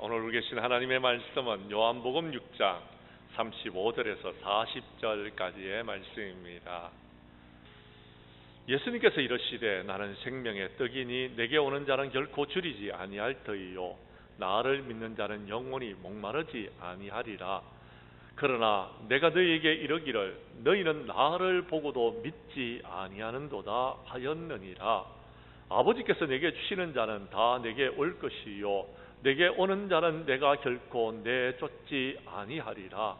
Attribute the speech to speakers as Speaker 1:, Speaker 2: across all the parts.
Speaker 1: 오늘 계신 하나님의 말씀은 요한복음 6장 35절에서 40절까지의 말씀입니다. 예수님께서 이르시되 나는 생명의 떡이니 내게 오는 자는 결코 줄이지 아니할 터이요 나를 믿는 자는 영원히 목마르지 아니하리라. 그러나 내가 너희에게 이르기를 너희는 나를 보고도 믿지 아니하는도다 하였느니라. 아버지께서 내게 주시는 자는 다 내게 올 것이요 내게 오는 자는 내가 결코 내쫓지 아니하리라.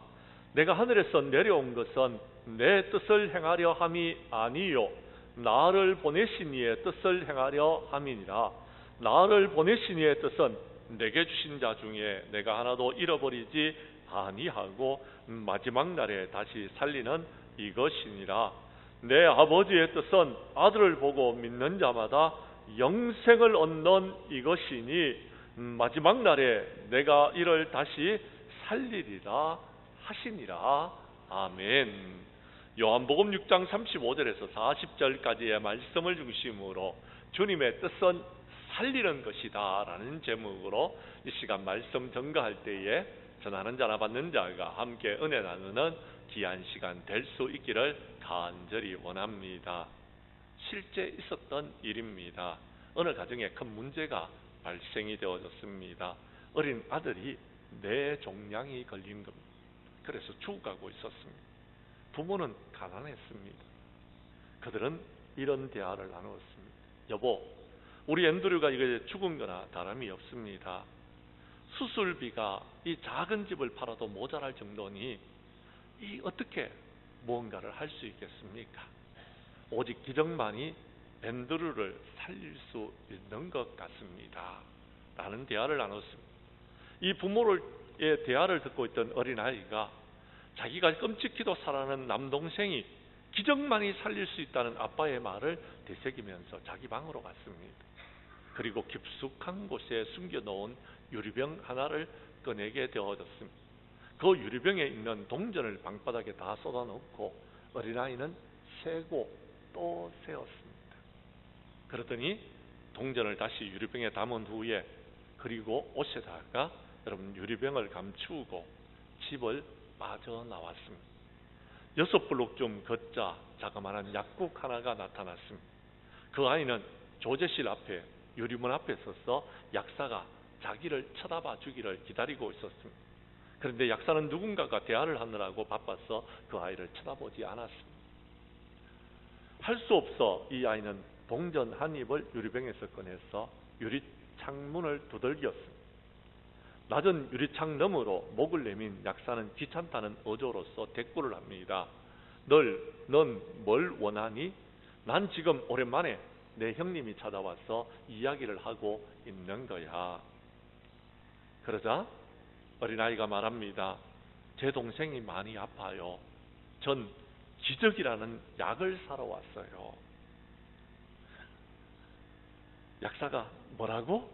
Speaker 1: 내가 하늘에서 내려온 것은 내 뜻을 행하려 함이 아니요 나를 보내신 이의 뜻을 행하려 함이니라. 나를 보내신 이의 뜻은 내게 주신 자 중에 내가 하나도 잃어버리지 아니하고 마지막 날에 다시 살리는 이것이니라. 내 아버지의 뜻은 아들을 보고 믿는 자마다 영생을 얻는 이것이니 마지막 날에 내가 이를 다시 살리리라 하시니라. 아멘. 요한복음 6장 35절에서 40절까지의 말씀을 중심으로 주님의 뜻은 살리는 것이다 라는 제목으로 이 시간 말씀 전가할 때에 전하는 자나 받는 자가 함께 은혜 나누는 귀한 시간 될 수 있기를 간절히 원합니다. 실제 있었던 일입니다. 어느 가정에 큰 문제가 발생이 되어졌습니다. 어린 아들이 뇌종양이 걸린 겁니다. 그래서 죽어가고 있었습니다. 부모는 가난했습니다. 그들은 이런 대화를 나누었습니다. 여보, 우리 앤드류가 이거 죽은 거나 다름이 없습니다. 수술비가 이 작은 집을 팔아도 모자랄 정도니 이 어떻게 무언가를 할 수 있겠습니까? 오직 기적만이 앤드류를 살릴 수 있는 것 같습니다 라는 대화를 나눴습니다. 이 부모의 대화를 듣고 있던 어린아이가 자기가 끔찍히도 사랑하는 남동생이 기적만이 살릴 수 있다는 아빠의 말을 되새기면서 자기 방으로 갔습니다. 그리고 깊숙한 곳에 숨겨놓은 유리병 하나를 꺼내게 되어졌습니다. 그 유리병에 있는 동전을 방바닥에 다 쏟아놓고 어린아이는 세고 또 세었습니다. 그러더니 동전을 다시 유리병에 담은 후에 그리고 옷에다가 여러분 유리병을 감추고 집을 빠져나왔습니다. 6블록쯤 걷자 자그마한 약국 하나가 나타났습니다. 그 아이는 조제실 앞에 유리문 앞에 서서 약사가 자기를 쳐다봐 주기를 기다리고 있었습니다. 그런데 약사는 누군가가 대화를 하느라고 바빠서 그 아이를 쳐다보지 않았습니다. 할 수 없어 이 아이는 동전 한 입을 유리병에서 꺼내서 유리창문을 두들겼습니다. 낮은 유리창 너머로 목을 내민 약사는 귀찮다는 어조로서 대꾸를 합니다. 넌 뭘 원하니? 난 지금 오랜만에 내 형님이 찾아와서 이야기를 하고 있는 거야. 그러자 어린아이가 말합니다. 제 동생이 많이 아파요. 전 기적이라는 약을 사러 왔어요. 약사가 뭐라고?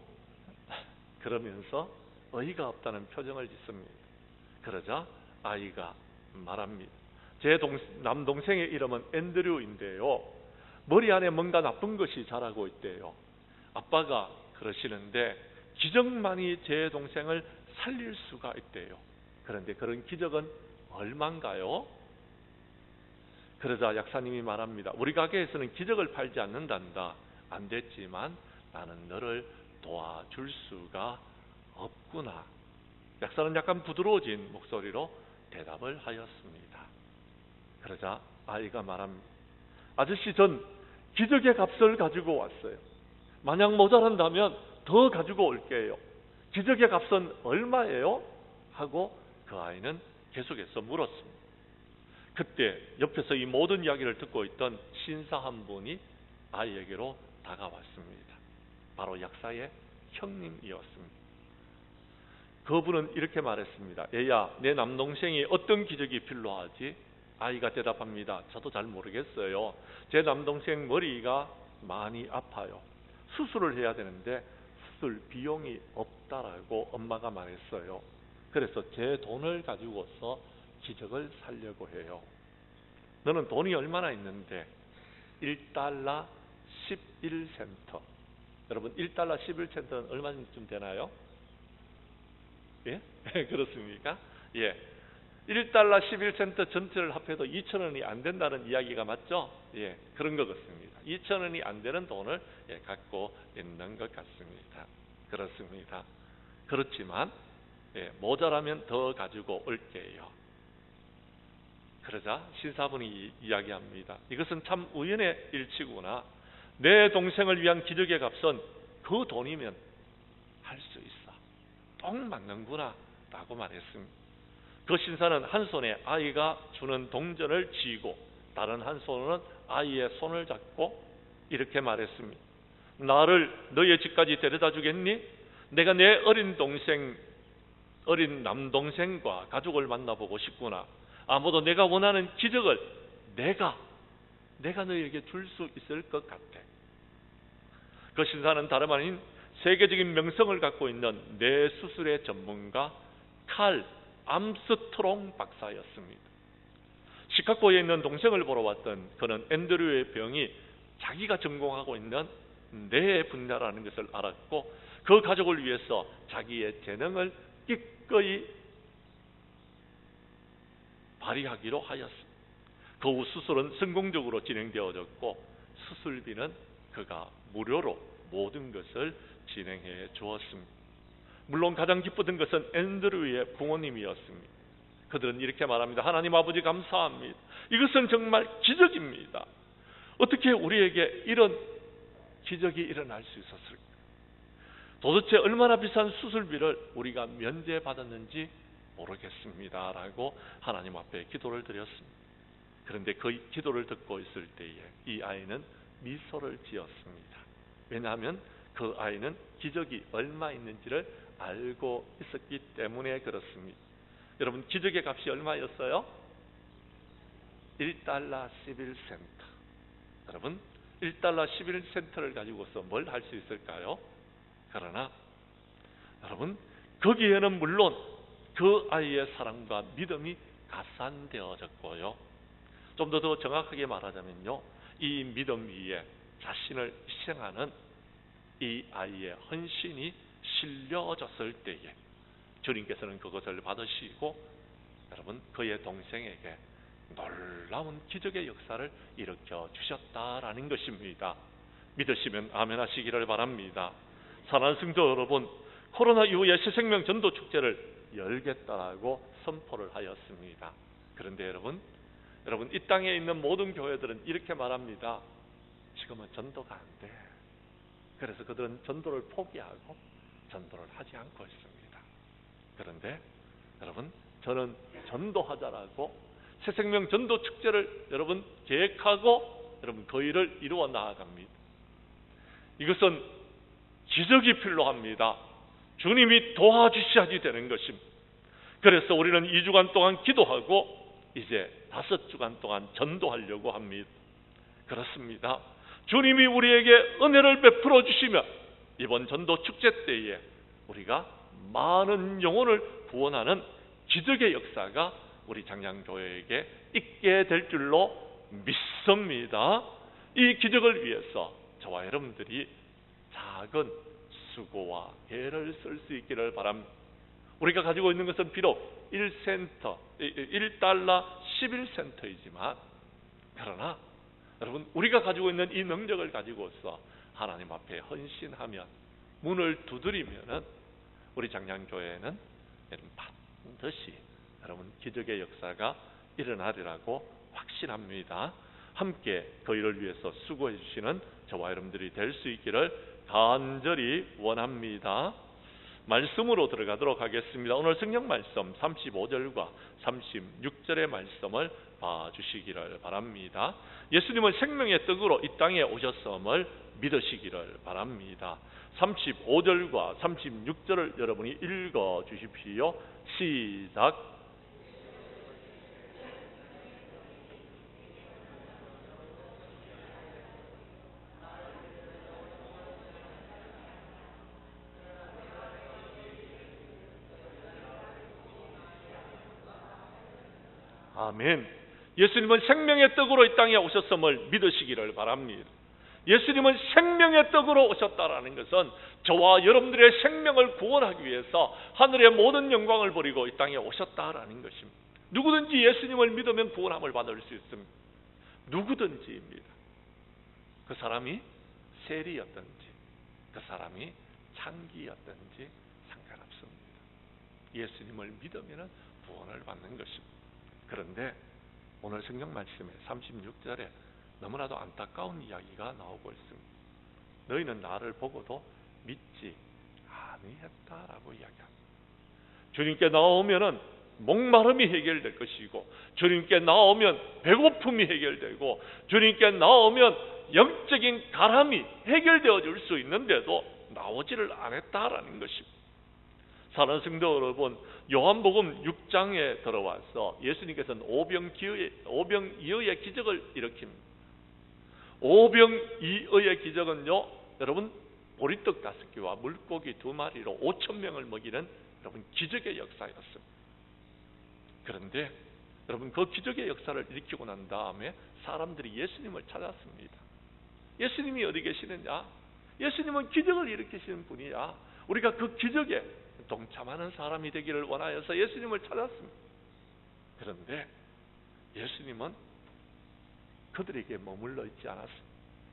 Speaker 1: 그러면서 어이가 없다는 표정을 짓습니다. 그러자 아이가 말합니다. 제 남동생의 이름은 앤드류인데요. 머리 안에 뭔가 나쁜 것이 자라고 있대요. 아빠가 그러시는데 기적만이 제 동생을 살릴 수가 있대요. 그런데 그런 기적은 얼마인가요? 그러자 약사님이 말합니다. 우리 가게에서는 기적을 팔지 않는단다. 안 됐지만 나는 너를 도와줄 수가 없구나. 약사는 약간 부드러워진 목소리로 대답을 하였습니다. 그러자 아이가 말합니다. 아저씨, 전 기적의 값을 가지고 왔어요. 만약 모자란다면 더 가지고 올게요. 기적의 값은 얼마예요? 하고 그 아이는 계속해서 물었습니다. 그때 옆에서 이 모든 이야기를 듣고 있던 신사 한 분이 아이에게로 다가왔습니다. 바로 약사의 형님이었습니다. 그분은 이렇게 말했습니다. 얘야, 내 남동생이 어떤 기적이 필요하지? 아이가 대답합니다. 저도 잘 모르겠어요. 제 남동생 머리가 많이 아파요. 수술을 해야 되는데 수술 비용이 없다라고 엄마가 말했어요. 그래서 제 돈을 가지고서 기적을 살려고 해요. 너는 돈이 얼마나 있는데? 1달러 11센트. 여러분 1달러 11센트는 얼마쯤 되나요? 예? 그렇습니까? 예. 1달러 11센트 전체를 합해도 2,000원이 안 된다는 이야기가 맞죠? 예, 그런 것 같습니다. 2,000원이 안 되는 돈을 갖고 있는 것 같습니다. 그렇습니다. 그렇지만 모자라면 더 가지고 올게요. 그러자 신사분이 이야기합니다. 이것은 참 우연의 일치구나. 내 동생을 위한 기적의 값은 그 돈이면 할 수 있어. 딱 맞는구나 라고 말했습니다. 그 신사는 한 손에 아이가 주는 동전을 쥐고 다른 한 손으로는 아이의 손을 잡고 이렇게 말했습니다. 나를 너의 집까지 데려다 주겠니? 내가 내 어린 남동생과 가족을 만나보고 싶구나. 아무도 내가 원하는 기적을 내가 너에게 줄 수 있을 것 같아. 그 신사는 다름 아닌 세계적인 명성을 갖고 있는 뇌수술의 전문가 칼 암스트롱 박사였습니다. 시카고에 있는 동생을 보러 왔던 그는 앤드류의 병이 자기가 전공하고 있는 뇌 분야라는 것을 알았고 그 가족을 위해서 자기의 재능을 기꺼이 발휘하기로 하였습니다. 그 후 수술은 성공적으로 진행되어졌고 수술비는 그가 무료로 모든 것을 진행해 주었습니다. 물론 가장 기쁘던 것은 앤드류의 부모님이었습니다. 그들은 이렇게 말합니다. 하나님 아버지 감사합니다. 이것은 정말 기적입니다. 어떻게 우리에게 이런 기적이 일어날 수 있었을까? 도대체 얼마나 비싼 수술비를 우리가 면제받았는지 모르겠습니다 라고 하나님 앞에 기도를 드렸습니다. 그런데 그 기도를 듣고 있을 때에 이 아이는 미소를 지었습니다. 왜냐하면 그 아이는 기적이 얼마 있는지를 알고 있었기 때문에 그렇습니다. 여러분, 기적의 값이 얼마였어요? 1달러 11센트. 여러분, 1달러 11센트를 가지고서 뭘 할 수 있을까요? 그러나 여러분, 거기에는 물론 그 아이의 사랑과 믿음이 가산되어졌고요. 좀 더 정확하게 말하자면요, 이 믿음 위에 자신을 희생하는 이 아이의 헌신이 실려졌을 때에 주님께서는 그것을 받으시고 여러분, 그의 동생에게 놀라운 기적의 역사를 일으켜 주셨다라는 것입니다. 믿으시면 아멘 하시기를 바랍니다. 사랑하는 성도 여러분, 코로나 이후에 새생명 전도 축제를 열겠다라고 선포를 하였습니다. 그런데 여러분, 이 땅에 있는 모든 교회들은 이렇게 말합니다. 지금은 전도가 안 돼. 그래서 그들은 전도를 포기하고 전도를 하지 않고 있습니다. 그런데 여러분, 저는 전도하자라고 새생명 전도 축제를 여러분 계획하고 여러분 그 일을 이루어 나아갑니다. 이것은 기적이 필요합니다. 주님이 도와주셔야지 되는 것입니다. 그래서 우리는 2주간 동안 기도하고 이제 5주간 동안 전도하려고 합니다. 그렇습니다. 주님이 우리에게 은혜를 베풀어 주시면 이번 전도 축제 때에 우리가 많은 영혼을 구원하는 기적의 역사가 우리 장량교회에게 있게 될 줄로 믿습니다. 이 기적을 위해서 저와 여러분들이 작은 수고와 애를 쓸 수 있기를 바랍니다. 우리가 가지고 있는 것은 비록 1달러 11센트이지만 그러나 여러분, 우리가 가지고 있는 이 능력을 가지고서 하나님 앞에 헌신하면, 문을 두드리면은 우리 장량교회는 반드시 여러분 기적의 역사가 일어나리라고 확신합니다. 함께 그 일을 위해서 수고해 주시는 저와 여러분들이 될 수 있기를 간절히 원합니다. 말씀으로 들어가도록 하겠습니다. 오늘 성경 말씀 35절과 36절의 말씀을 봐주시기를 바랍니다. 예수님은 생명의 떡으로 이 땅에 오셨음을 믿으시기를 바랍니다. 35절과 36절을 여러분이 읽어 주십시오. 시작. 아멘. 예수님은 생명의 떡으로 이 땅에 오셨음을 믿으시기를 바랍니다. 예수님은 생명의 떡으로 오셨다라는 것은 저와 여러분들의 생명을 구원하기 위해서 하늘의 모든 영광을 버리고 이 땅에 오셨다라는 것입니다. 누구든지 예수님을 믿으면 구원함을 받을 수 있습니다. 누구든지입니다. 그 사람이 세리였든지 그 사람이 창기였든지 상관없습니다. 예수님을 믿으면 구원을 받는 것입니다. 그런데 오늘 성경 말씀에 36절에 너무나도 안타까운 이야기가 나오고 있습니다. 너희는 나를 보고도 믿지 아니했다라고 이야기합니다. 주님께 나오면은 목마름이 해결될 것이고, 주님께 나오면 배고픔이 해결되고, 주님께 나오면 영적인 가람이 해결되어 줄 수 있는데도 나오지를 않았다라는 것입니다. 사랑하는 성도 여러분, 요한복음 6장에 들어와서 예수님께서는 오병이어의 기적을 일으킵니다. 오병이어의 기적은요, 여러분, 보리떡 5개와 물고기 2마리로 5,000명을 먹이는 여러분 기적의 역사였습니다. 그런데 여러분, 그 기적의 역사를 일으키고 난 다음에 사람들이 예수님을 찾았습니다. 예수님이 어디 계시느냐? 예수님은 기적을 일으키시는 분이야. 우리가 그 기적에 동참하는 사람이 되기를 원하여서 예수님을 찾았습니다. 그런데 예수님은 그들에게 머물러 있지 않았습니다.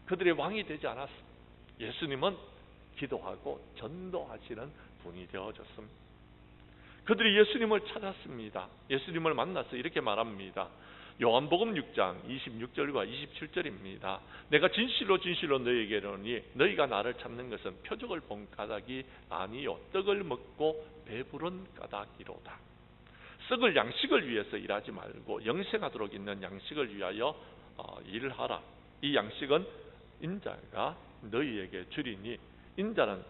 Speaker 1: 그들의 왕이 되지 않았습니다. 예수님은 기도하고 전도하시는 분이 되어졌습니다. 그들이 예수님을 찾았습니다. 예수님을 만나서 이렇게 말합니다. 요한복음 6장 26절과 27절입니다. 내가 진실로 진실로 너희에게 이르노니 너희가 나를 찾는 것은 표적을 본 까닭이 아니요 떡을 먹고 배부른 까닭이로다. 썩을 양식을 위해서 일하지 말고 영생하도록 있는 양식을 위하여 일하라. 이 양식은 인자가 너희에게 주리니 인자는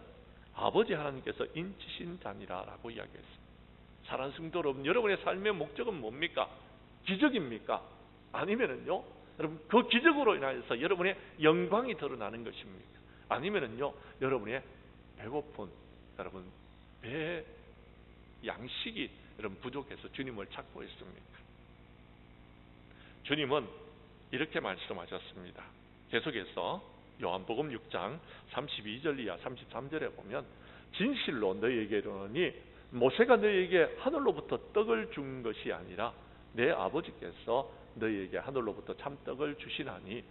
Speaker 1: 아버지 하나님께서 인치신 자니라 라고 이야기했습니다. 사랑하는 성도 여러분, 여러분의 삶의 목적은 뭡니까? 기적입니까? 아니면은요, 여러분 그 기적으로 인하여서 여러분의 영광이 드러나는 것입니까? 아니면은요, 여러분의 배고픈 여러분 배 양식이 여러분 부족해서 주님을 찾고 있습니까? 주님은 이렇게 말씀하셨습니다. 계속해서 요한복음 6장 32절 이하 33절에 보면 진실로 너희에게 이르노니 모세가 너희에게 하늘로부터 떡을 준 것이 아니라 내 아버지께서 너희에게 하늘로부터 참떡을 주시나니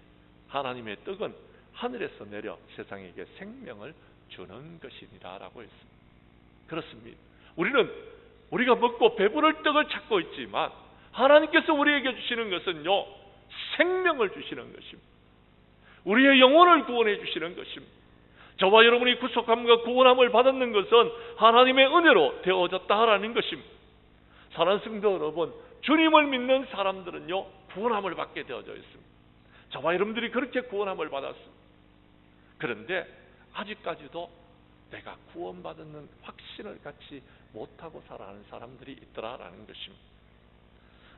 Speaker 1: 하나님의 떡은 하늘에서 내려 세상에게 생명을 주는 것이니라 라고 했습니다. 그렇습니다. 우리가 먹고 배부를 떡을 찾고 있지만 하나님께서 우리에게 주시는 것은요, 생명을 주시는 것입니다. 우리의 영혼을 구원해 주시는 것입니다. 저와 여러분이 구속함과 구원함을 받는 것은 하나님의 은혜로 되어졌다라는 것입니다. 사랑하는 성도 여러분, 주님을 믿는 사람들은요, 구원함을 받게 되어져 있습니다. 저와 여러분들이 그렇게 구원함을 받았습니다. 그런데 아직까지도 내가 구원받는 확신을 갖지 못하고 살아가는 사람들이 있더라라는 것입니다.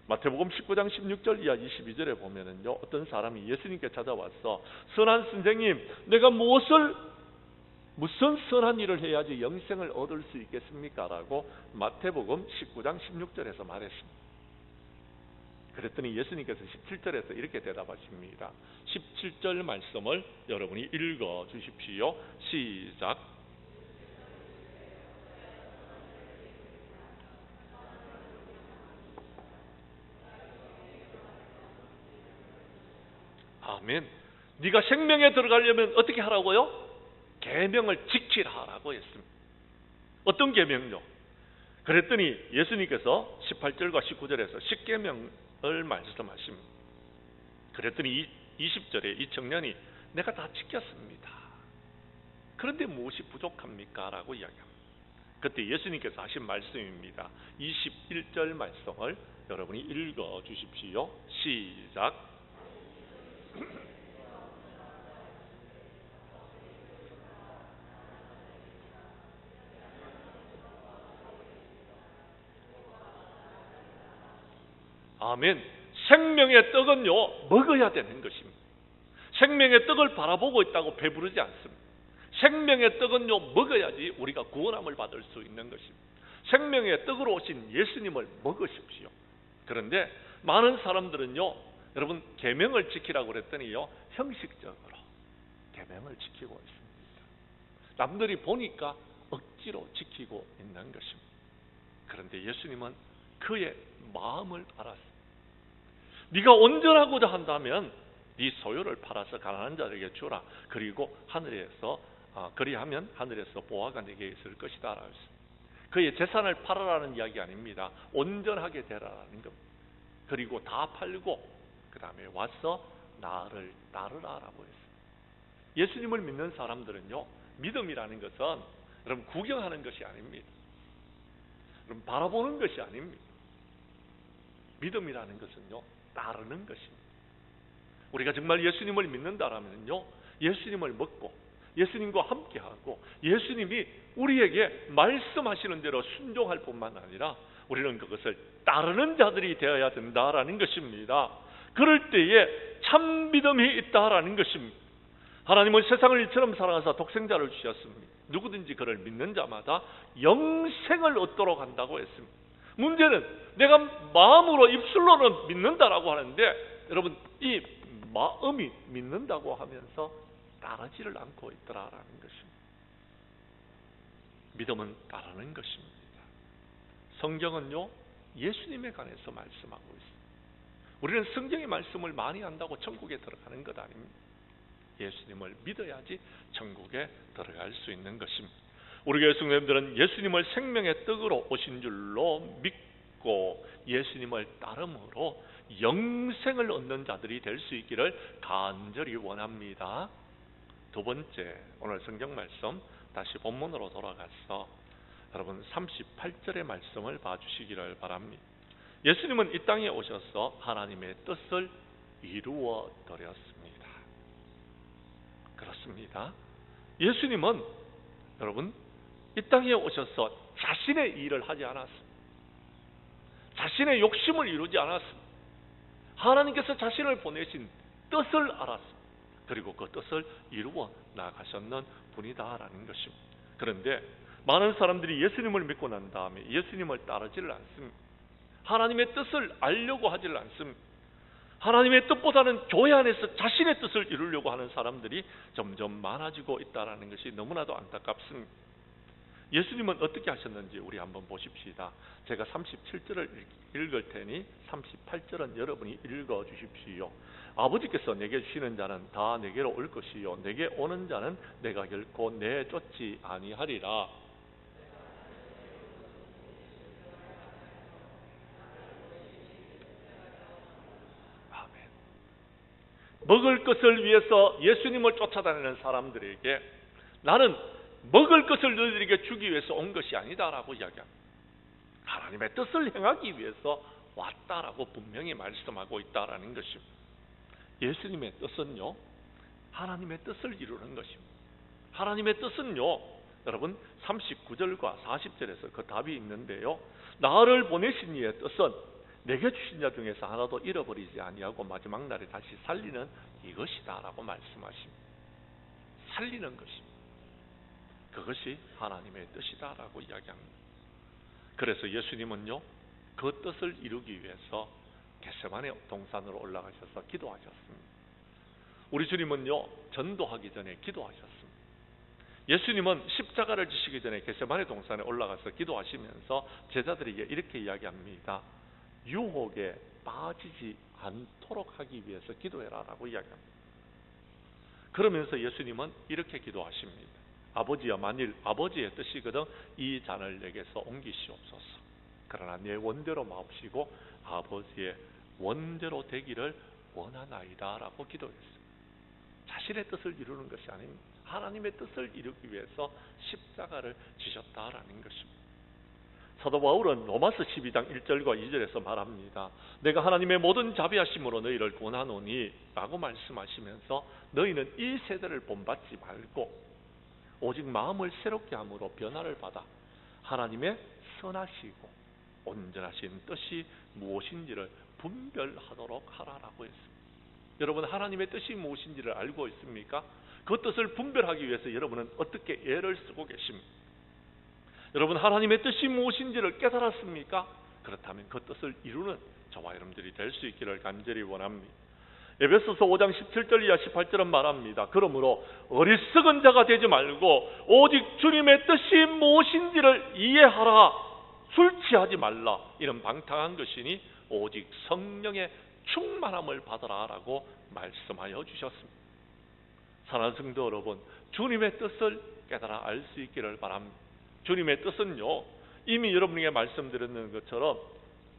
Speaker 1: 마태복음 19장 16절 이하 22절에 보면은요, 어떤 사람이 예수님께 찾아와서 선한 선생님, 내가 무슨 선한 일을 해야지 영생을 얻을 수 있겠습니까? 라고 마태복음 19장 16절에서 말했습니다. 그랬더니 예수님께서 17절에서 이렇게 대답하십니다. 17절 말씀을 여러분이 읽어 주십시오. 시작. 아멘. 네가 생명에 들어가려면 어떻게 하라고요? 계명을 지키라라고 했습니다. 어떤 계명요? 그랬더니 예수님께서 18절과 19절에서 십계명을 말씀하십니다. 그랬더니 20절에 이 청년이 내가 다 지켰습니다. 그런데 무엇이 부족합니까? 라고 이야기합니다. 그때 예수님께서 하신 말씀입니다. 21절 말씀을 여러분이 읽어 주십시오. 시작. 아멘. 생명의 떡은요, 먹어야 되는 것입니다. 생명의 떡을 바라보고 있다고 배부르지 않습니다. 생명의 떡은요, 먹어야지 우리가 구원함을 받을 수 있는 것입니다. 생명의 떡으로 오신 예수님을 먹으십시오. 그런데 많은 사람들은요, 여러분 계명을 지키라고 그랬더니요, 형식적으로 계명을 지키고 있습니다. 남들이 보니까 억지로 지키고 있는 것입니다. 그런데 예수님은 그의 마음을 알았습니다. 네가 온전하고자 한다면 네 소유를 팔아서 가난한 자에게 주라. 그리고 그리하면 하늘에서 보화가 네게 있을 것이다 라고 했습니다. 그의 재산을 팔아라는 이야기 아닙니다. 온전하게 되라라는 겁니다. 그리고 다 팔고 그 다음에 와서 나를 따르라라고 했습니다. 예수님을 믿는 사람들은요, 믿음이라는 것은 여러분 구경하는 것이 아닙니다. 여러분 바라보는 것이 아닙니다. 믿음이라는 것은요, 따르는 것입니다. 우리가 정말 예수님을 믿는다라면요, 예수님을 먹고 예수님과 함께하고 예수님이 우리에게 말씀하시는 대로 순종할 뿐만 아니라 우리는 그것을 따르는 자들이 되어야 된다라는 것입니다. 그럴 때에 참 믿음이 있다라는 것입니다. 하나님은 세상을 이처럼 사랑하사 독생자를 주셨습니다. 누구든지 그를 믿는 자마다 영생을 얻도록 한다고 했습니다. 문제는 내가 마음으로 입술로는 믿는다라고 하는데 여러분 이 마음이 믿는다고 하면서 따르지를 않고 있더라라는 것입니다. 믿음은 따르는 것입니다. 성경은요, 예수님에 관해서 말씀하고 있습니다. 우리는 성경의 말씀을 많이 안다고 천국에 들어가는 것 아닙니다. 예수님을 믿어야지 천국에 들어갈 수 있는 것입니다. 우리 교회 성도님들은 예수님을 생명의 떡으로 오신 줄로 믿고 예수님을 따름으로 영생을 얻는 자들이 될 수 있기를 간절히 원합니다. 두 번째, 오늘 성경 말씀 다시 본문으로 돌아가서 여러분 38절의 말씀을 봐주시기를 바랍니다. 예수님은 이 땅에 오셔서 하나님의 뜻을 이루어 드렸습니다. 그렇습니다. 예수님은 여러분 이 땅에 오셔서 자신의 일을 하지 않았습니다. 자신의 욕심을 이루지 않았습니다. 하나님께서 자신을 보내신 뜻을 알았습니다. 그리고 그 뜻을 이루어 나가셨는 분이다라는 것입니다. 그런데 많은 사람들이 예수님을 믿고 난 다음에 예수님을 따르지를 않습니다. 하나님의 뜻을 알려고 하지를 않습니다. 하나님의 뜻보다는 교회 안에서 자신의 뜻을 이루려고 하는 사람들이 점점 많아지고 있다는 것이 너무나도 안타깝습니다. 예수님은 어떻게 하셨는지 우리 한번 보십시다. 제가 37절을 읽을 테니 38절은 여러분이 읽어 주십시오. 아버지께서 내게 주시는 자는 다 내게로 올 것이요 내게 오는 자는 내가 결코 내쫓지 아니하리라. 아멘. 먹을 것을 위해서 예수님을 쫓아다니는 사람들에게 나는 먹을 것을 너희들에게 주기 위해서 온 것이 아니다라고 이야기합니다. 하나님의 뜻을 행하기 위해서 왔다라고 분명히 말씀하고 있다라는 것입니다. 예수님의 뜻은요, 하나님의 뜻을 이루는 것입니다. 하나님의 뜻은요, 여러분 39절과 40절에서 그 답이 있는데요, 나를 보내신 이의 뜻은 내게 주신 자 중에서 하나도 잃어버리지 아니하고 마지막 날에 다시 살리는 이것이다라고 말씀하십니다. 살리는 것입니다. 그것이 하나님의 뜻이다라고 이야기합니다. 그래서 예수님은요, 그 뜻을 이루기 위해서 겟세마네 동산으로 올라가셔서 기도하셨습니다. 우리 주님은요, 전도하기 전에 기도하셨습니다. 예수님은 십자가를 지시기 전에 겟세마네 동산에 올라가서 기도하시면서 제자들에게 이렇게 이야기합니다. 유혹에 빠지지 않도록 하기 위해서 기도해라라고 이야기합니다. 그러면서 예수님은 이렇게 기도하십니다. 아버지여, 만일 아버지의 뜻이거든 이 잔을 내게서 옮기시옵소서. 그러나 내 원대로 마옵시고 아버지의 원대로 되기를 원하나이다 라고 기도했습니다. 자신의 뜻을 이루는 것이 아닙니다. 하나님의 뜻을 이루기 위해서 십자가를 지셨다라는 것입니다. 사도 바울은 로마서 12장 1절과 2절에서 말합니다. 내가 하나님의 모든 자비하심으로 너희를 권하노니 라고 말씀하시면서 너희는 이 세대를 본받지 말고 오직 마음을 새롭게 함으로 변화를 받아 하나님의 선하시고 온전하신 뜻이 무엇인지를 분별하도록 하라라고 했습니다. 여러분, 하나님의 뜻이 무엇인지를 알고 있습니까? 그 뜻을 분별하기 위해서 여러분은 어떻게 애를 쓰고 계십니까? 여러분, 하나님의 뜻이 무엇인지를 깨달았습니까? 그렇다면 그 뜻을 이루는 저와 여러분들이 될 수 있기를 간절히 원합니다. 에베소서 5장 17절 이하 18절은 말합니다. 그러므로 어리석은 자가 되지 말고 오직 주님의 뜻이 무엇인지를 이해하라. 술 취하지 말라. 이는 방탕한 것이니 오직 성령의 충만함을 받아라라고 말씀하여 주셨습니다. 사랑하는 성도 여러분, 주님의 뜻을 깨달아 알 수 있기를 바랍니다. 주님의 뜻은요, 이미 여러분에게 말씀드렸는 것처럼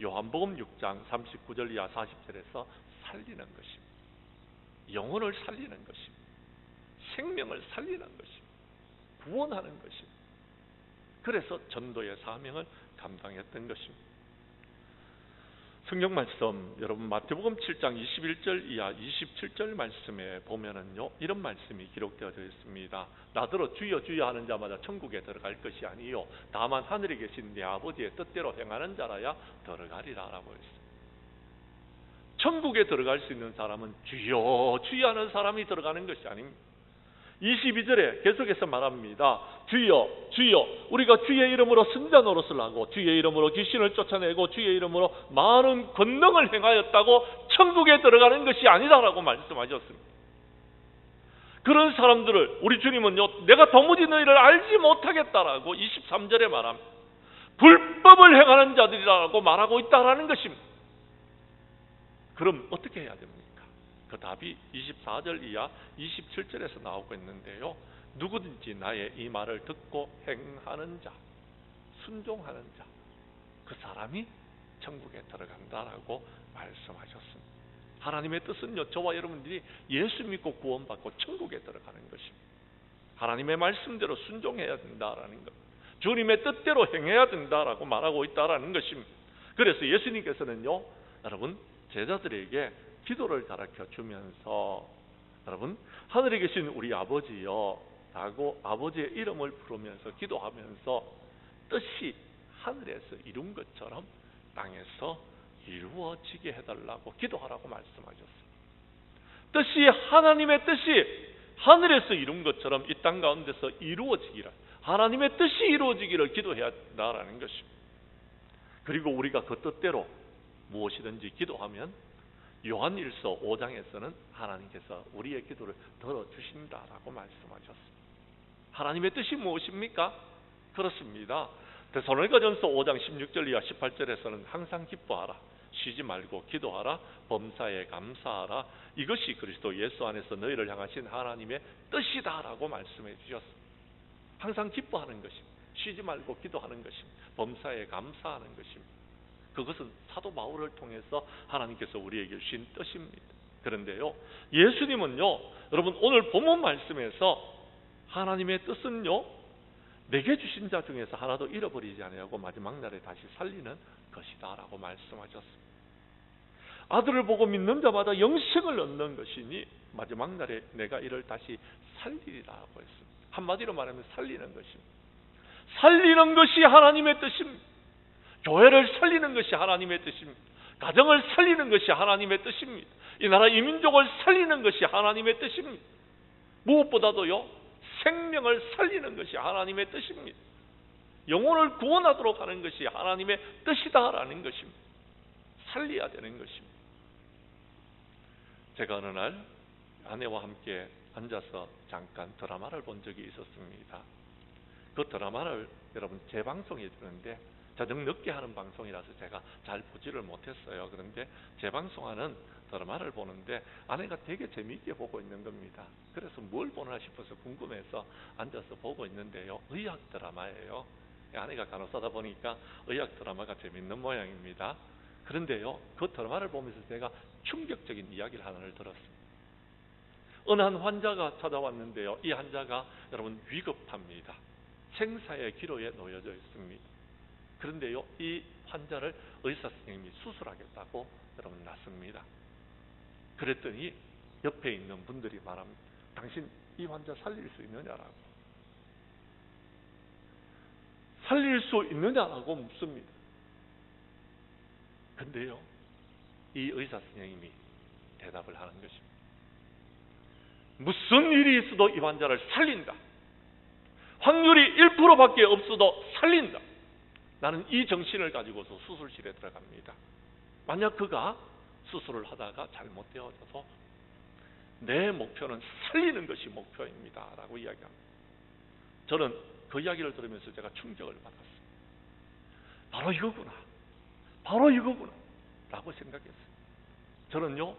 Speaker 1: 요한복음 6장 39절 이하 40절에서 살리는 것입니다. 영혼을 살리는 것입니다. 생명을 살리는 것입니다. 구원하는 것입니다. 그래서 전도의 사명을 감당했던 것입니다. 성경 말씀, 여러분 마태복음 7장 21절 이하 27절 말씀에 보면은요, 이런 말씀이 기록되어져 있습니다. 나더러 주여 주여 하는 자마다 천국에 들어갈 것이 아니요 다만 하늘에 계신 내 아버지의 뜻대로 행하는 자라야 들어가리라라고 했습니다. 천국에 들어갈 수 있는 사람은 주여 주여 하는 사람이 들어가는 것이 아닙니다. 22절에 계속해서 말합니다. 주여 주여 우리가 주의 이름으로 선자 노릇을 하고 주의 이름으로 귀신을 쫓아내고 주의 이름으로 많은 권능을 행하였다고 천국에 들어가는 것이 아니다라고 말씀하셨습니다. 그런 사람들을 우리 주님은요, 내가 도무지 너희를 알지 못하겠다라고 23절에 말합니다. 불법을 행하는 자들이라고 말하고 있다라는 것입니다. 그럼 어떻게 해야 됩니까? 그 답이 24절 이하 27절에서 나오고 있는데요, 누구든지 나의 이 말을 듣고 행하는 자, 순종하는 자, 그 사람이 천국에 들어간다라고 말씀하셨습니다. 하나님의 뜻은요, 저와 여러분들이 예수 믿고 구원받고 천국에 들어가는 것입니다. 하나님의 말씀대로 순종해야 된다라는 것, 주님의 뜻대로 행해야 된다라고 말하고 있다라는 것입니다. 그래서 예수님께서는요, 여러분 제자들에게 기도를 가르쳐 주면서 여러분 하늘에 계신 우리 아버지여 라고 아버지의 이름을 부르면서 기도하면서 뜻이 하늘에서 이룬 것처럼 땅에서 이루어지게 해달라고 기도하라고 말씀하셨습니다. 뜻이 하나님의 뜻이 하늘에서 이룬 것처럼 이 땅 가운데서 이루어지기를, 하나님의 뜻이 이루어지기를 기도해야 한다라는 것입니다. 그리고 우리가 그 뜻대로 무엇이든지 기도하면 요한일서 5장에서는 하나님께서 우리의 기도를 들어주신다라고 말씀하셨습니다. 하나님의 뜻이 무엇입니까? 그렇습니다. 데살로니가전서 5장 16절 이하 18절에서는 항상 기뻐하라, 쉬지 말고 기도하라, 범사에 감사하라, 이것이 그리스도 예수 안에서 너희를 향하신 하나님의 뜻이다라고 말씀해 주셨습니다. 항상 기뻐하는 것입니다. 쉬지 말고 기도하는 것입니다. 범사에 감사하는 것입니다. 그것은 사도 바울을 통해서 하나님께서 우리에게 주신 뜻입니다. 그런데요, 예수님은요, 여러분 오늘 본문 말씀에서 하나님의 뜻은요, 내게 주신 자 중에서 하나도 잃어버리지 아니하고 마지막 날에 다시 살리는 것이다 라고 말씀하셨습니다. 아들을 보고 믿는 자마다 영생을 얻는 것이니 마지막 날에 내가 이를 다시 살리리라고 했습니다. 한마디로 말하면 살리는 것입니다. 살리는 것이 하나님의 뜻입니다. 교회를 살리는 것이 하나님의 뜻입니다. 가정을 살리는 것이 하나님의 뜻입니다. 이 나라 이 민족을 살리는 것이 하나님의 뜻입니다. 무엇보다도요, 생명을 살리는 것이 하나님의 뜻입니다. 영혼을 구원하도록 하는 것이 하나님의 뜻이다라는 것입니다. 살려야 되는 것입니다. 제가 어느 날 아내와 함께 앉아서 잠깐 드라마를 본 적이 있었습니다. 그 드라마를 여러분 재방송해 주는데 저녁 늦게 하는 방송이라서 제가 잘 보지를 못했어요. 그런데 재방송하는 드라마를 보는데 아내가 되게 재미있게 보고 있는 겁니다. 그래서 뭘 보나 싶어서 궁금해서 앉아서 보고 있는데요, 의학 드라마예요. 아내가 간호사다 보니까 의학 드라마가 재밌는 모양입니다. 그런데요, 그 드라마를 보면서 제가 충격적인 이야기를 하나를 들었습니다. 어느 한 환자가 찾아왔는데요, 이 환자가 여러분 위급합니다. 생사의 기로에 놓여져 있습니다. 그런데요, 이 환자를 의사 선생님이 수술하겠다고 여러분 났습니다. 그랬더니 옆에 있는 분들이 말합니다. 당신 이 환자 살릴 수 있느냐라고. 살릴 수 있느냐라고 묻습니다. 근데요, 이 의사 선생님이 대답을 하는 것입니다. 무슨 일이 있어도 이 환자를 살린다. 확률이 1%밖에 없어도 살린다. 나는 이 정신을 가지고서 수술실에 들어갑니다. 만약 그가 수술을 하다가 잘못되어져서 내 목표는 살리는 것이 목표입니다 라고 이야기합니다. 저는 그 이야기를 들으면서 제가 충격을 받았어요. 바로 이거구나, 바로 이거구나 라고 생각했어요. 저는요,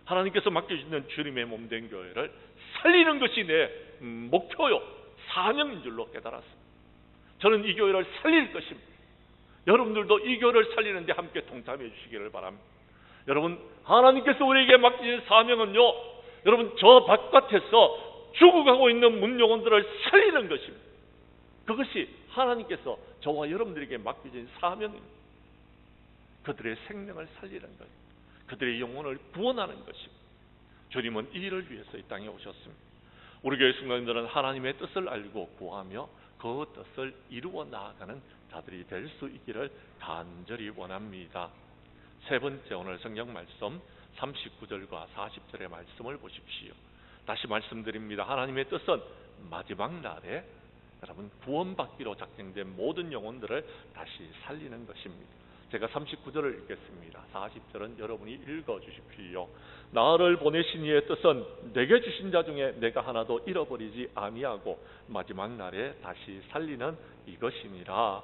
Speaker 1: 하나님께서 맡겨주시는 주님의 몸된 교회를 살리는 것이 내 목표요, 사명인 줄로 깨달았습니다. 저는 이 교회를 살릴 것입니다. 여러분들도 이 교회를 살리는데 함께 동참해 주시기를 바랍니다. 여러분, 하나님께서 우리에게 맡기신 사명은요, 여러분, 저 바깥에서 죽어가고 있는 문영혼들을 살리는 것입니다. 그것이 하나님께서 저와 여러분들에게 맡겨진 사명입니다. 그들의 생명을 살리는 것, 그들의 영혼을 구원하는 것입니다. 주님은 이 일을 위해서 이 땅에 오셨습니다. 우리 교회 성도님들은 하나님의 뜻을 알고 구하며 그 뜻을 이루어 나아가는 자들이 될 수 있기를 간절히 원합니다. 세 번째, 오늘 성경 말씀 39절과 40절의 말씀을 보십시오. 다시 말씀드립니다. 하나님의 뜻은 마지막 날에 여러분 구원받기로 작정된 모든 영혼들을 다시 살리는 것입니다. 제가 39절을 읽겠습니다. 40절은 여러분이 읽어주십시오. 나를 보내신 이의 뜻은 내게 주신 자 중에 내가 하나도 잃어버리지 아니하고 마지막 날에 다시 살리는 이것이니라.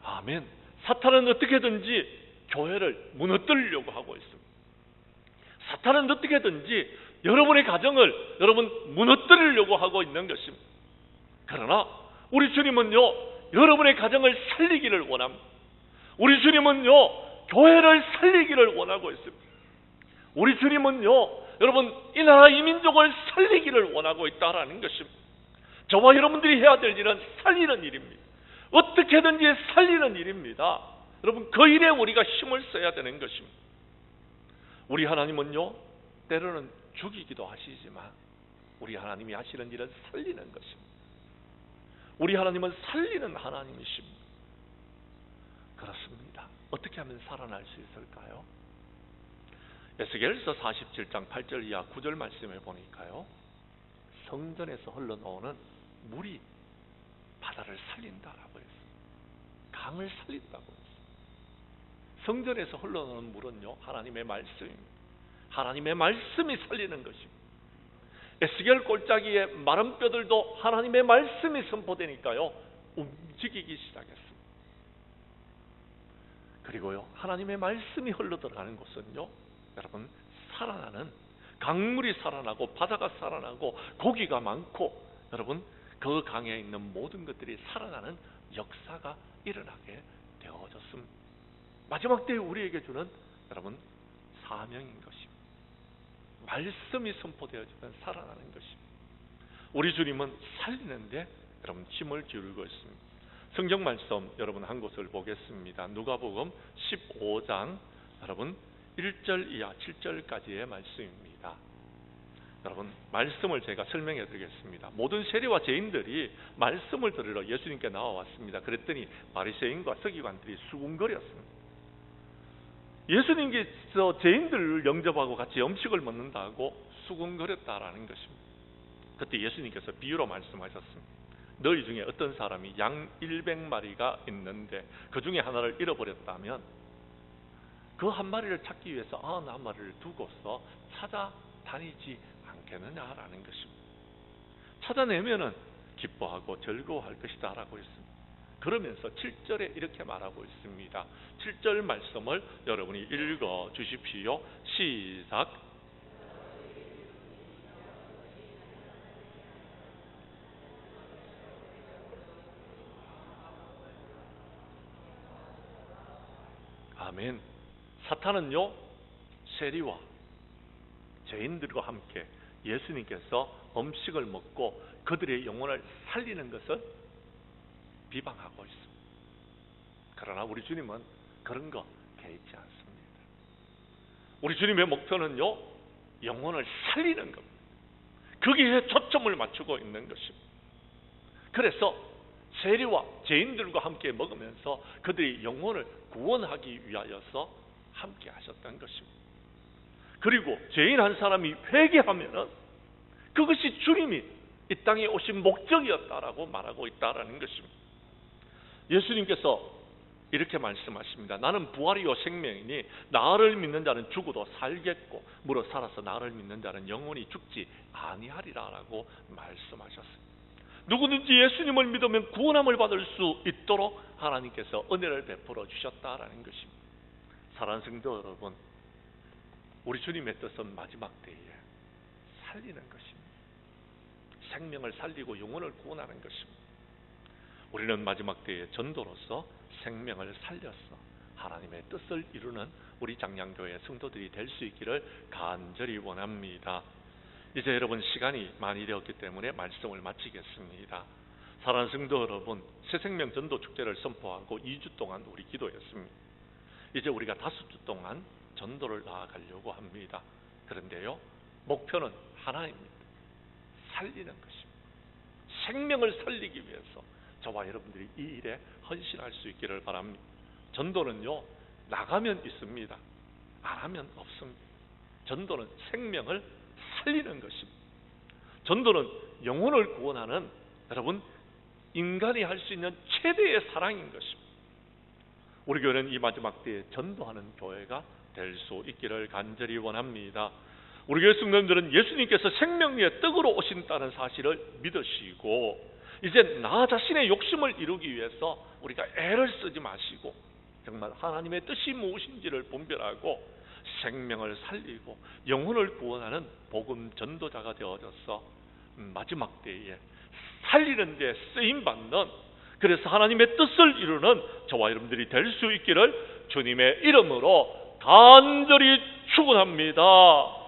Speaker 1: 아멘. 사탄은 어떻게든지 교회를 무너뜨리려고 하고 있습니다. 사탄은 어떻게든지 여러분의 가정을 여러분 무너뜨리려고 하고 있는 것입니다. 그러나 우리 주님은요, 여러분의 가정을 살리기를 원합니다. 우리 주님은요, 교회를 살리기를 원하고 있습니다. 우리 주님은요, 여러분 이 나라 이 민족을 살리기를 원하고 있다라는 것입니다. 저와 여러분들이 해야 될 일은 살리는 일입니다. 어떻게든지 살리는 일입니다. 여러분 그 일에 우리가 힘을 써야 되는 것입니다. 우리 하나님은요, 때로는 죽이기도 하시지만 우리 하나님이 하시는 일은 살리는 것입니다. 우리 하나님은 살리는 하나님이십니다. 그렇습니다. 어떻게 하면 살아날 수 있을까요? 에스겔서 47장 8절 이하 9절 말씀에 보니까요, 성전에서 흘러나오는 물이 바다를 살린다라고 했어요. 강을 살린다고 했어요. 성전에서 흘러나오는 물은요, 하나님의 말씀입니다. 하나님의 말씀이 살리는 것입니다. 에스겔 골짜기에 마른 뼈들도 하나님의 말씀이 선포되니까요, 움직이기 시작했습니다. 그리고요, 하나님의 말씀이 흘러들어가는 곳은요, 여러분 살아나는, 강물이 살아나고 바다가 살아나고 고기가 많고 여러분 그 강에 있는 모든 것들이 살아나는 역사가 일어나게 되어졌습니다. 마지막 때에 우리에게 주는 여러분 사명인 것입니다. 말씀이 선포되어지면 살아나는 것입니다. 우리 주님은 살리는데 여러분 힘을 기울이고 있습니다. 성경 말씀 여러분 한 곳을 보겠습니다. 누가복음 15장 여러분 1절 이하 7절까지의 말씀입니다. 여러분 말씀을 제가 설명해 드리겠습니다. 모든 세리와 죄인들이 말씀을 들으러 예수님께 나와왔습니다. 그랬더니 바리새인과 서기관들이 수군거렸습니다. 예수님께서 죄인들을 영접하고 같이 음식을 먹는다고 수군거렸다라는 것입니다. 그때 예수님께서 비유로 말씀하셨습니다. 너희 중에 어떤 사람이 양 100마리가 있는데 그 중에 하나를 잃어버렸다면 그 한 마리를 찾기 위해서 99마리를 두고서 찾아다니지 않겠느냐라는 것입니다. 찾아내면은 기뻐하고 즐거워할 것이다 라고 했습니다. 그러면서 7절에 이렇게 말하고 있습니다. 7절 말씀을 여러분이 읽어 주십시오. 시작. 아멘. 사탄은요, 세리와 죄인들과 함께 예수님께서 음식을 먹고 그들의 영혼을 살리는 것을 비방하고 있습니다. 그러나 우리 주님은 그런 거 개의치 않습니다. 우리 주님의 목표는요, 영혼을 살리는 겁니다. 거기에 초점을 맞추고 있는 것입니다. 그래서 세리와 죄인들과 함께 먹으면서 그들의 영혼을 구원하기 위하여서 함께 하셨던 것입니다. 그리고 죄인 한 사람이 회개하면은 그것이 주님이 이 땅에 오신 목적이었다라고 말하고 있다라는 것입니다. 예수님께서 이렇게 말씀하십니다. 나는 부활이요 생명이니 나를 믿는 자는 죽어도 살겠고 무릇 살아서 나를 믿는 자는 영원히 죽지 아니하리라 라고 말씀하셨습니다. 누구든지 예수님을 믿으면 구원함을 받을 수 있도록 하나님께서 은혜를 베풀어 주셨다라는 것입니다. 사랑하는 성도 여러분, 우리 주님의 뜻은 마지막 때에 살리는 것입니다. 생명을 살리고 영혼을 구원하는 것입니다. 우리는 마지막 때의 전도로서 생명을 살려서 하나님의 뜻을 이루는 우리 장량교회 성도들이 될 수 있기를 간절히 원합니다. 이제 여러분 시간이 많이 되었기 때문에 말씀을 마치겠습니다. 사랑하는 성도 여러분, 새생명 전도 축제를 선포하고 2주 동안 우리 기도했습니다. 이제 우리가 5주 동안 전도를 나아가려고 합니다. 그런데요, 목표는 하나입니다. 살리는 것입니다. 생명을 살리기 위해서 저와 여러분들이 이 일에 헌신할 수 있기를 바랍니다. 전도는요, 나가면 있습니다. 안 하면 없습니다. 전도는 생명을 살리는 것입니다. 전도는 영혼을 구원하는, 여러분, 인간이 할 수 있는 최대의 사랑인 것입니다. 우리 교회는 이 마지막 때에 전도하는 교회가 될 수 있기를 간절히 원합니다. 우리 교회 성도님들은 예수님께서 생명의 떡으로 오신다는 사실을 믿으시고, 이제 나 자신의 욕심을 이루기 위해서 우리가 애를 쓰지 마시고 정말 하나님의 뜻이 무엇인지를 분별하고 생명을 살리고 영혼을 구원하는 복음 전도자가 되어져서 마지막 때에 살리는 데 쓰임받는, 그래서 하나님의 뜻을 이루는 저와 여러분들이 될 수 있기를 주님의 이름으로 간절히 축원합니다.